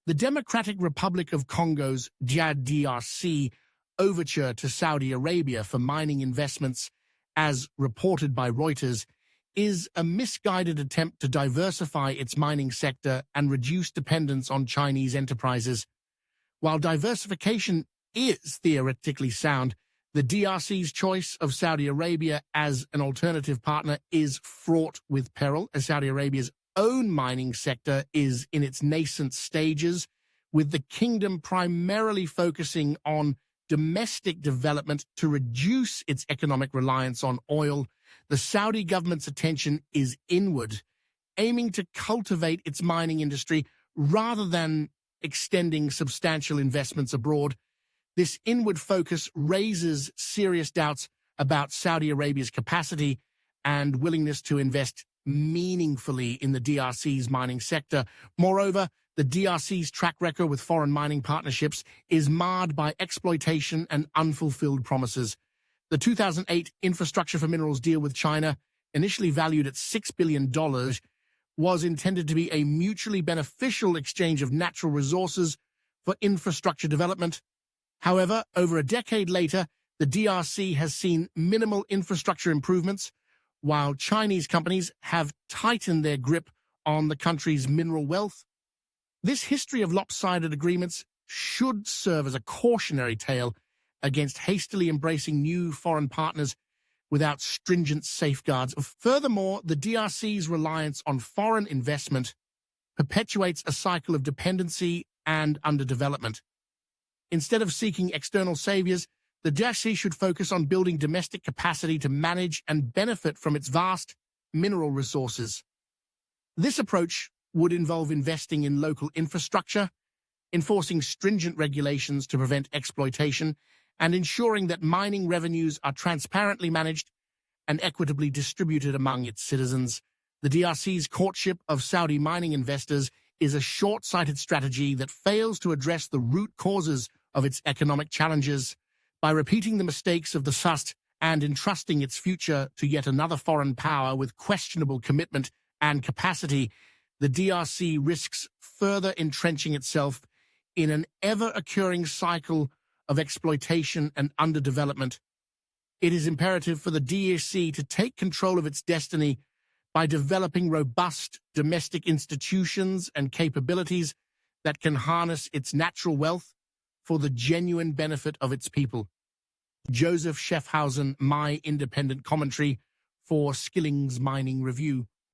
The Democratic Republic of Congo's DRC overture to Saudi Arabia for mining investments, as reported by Reuters, is a misguided attempt to diversify its mining sector and reduce dependence on Chinese enterprises. While diversification is theoretically sound, the DRC's choice of Saudi Arabia as an alternative partner is fraught with peril, as Saudi Arabia's own mining sector is in its nascent stages, with the kingdom primarily focusing on domestic development to reduce its economic reliance on oil. The Saudi government's attention is inward, aiming to cultivate its mining industry rather than extending substantial investments abroad. This inward focus raises serious doubts about Saudi Arabia's capacity and willingness to invest meaningfully in the DRC's mining sector. Moreover, the DRC's track record with foreign mining partnerships is marred by exploitation and unfulfilled promises. The 2008 Infrastructure for Minerals deal with China, initially valued at $6 billion, was intended to be a mutually beneficial exchange of natural resources for infrastructure development. However, over a decade later, the DRC has seen minimal infrastructure improvements, while Chinese companies have tightened their grip on the country's mineral wealth. This history of lopsided agreements should serve as a cautionary tale against hastily embracing new foreign partners without stringent safeguards. Furthermore, the DRC's reliance on foreign investment perpetuates a cycle of dependency and underdevelopment. Instead of seeking external saviors, the DRC should focus on building domestic capacity to manage and benefit from its vast mineral resources. This approach would involve investing in local infrastructure, enforcing stringent regulations to prevent exploitation, and ensuring that mining revenues are transparently managed and equitably distributed among its citizens. The DRC's courtship of Saudi mining investors is a short-sighted strategy that fails to address the root causes of its economic challenges. By repeating the mistakes of the past and entrusting its future to yet another foreign power with questionable commitment and capacity, the DRC risks further entrenching itself in an ever-occurring cycle of exploitation and underdevelopment. It is imperative for the DRC to take control of its destiny by developing robust domestic institutions and capabilities that can harness its natural wealth for the genuine benefit of its people. Joseph Schaffhausen, My Independent Commentary for Skillings Mining Review.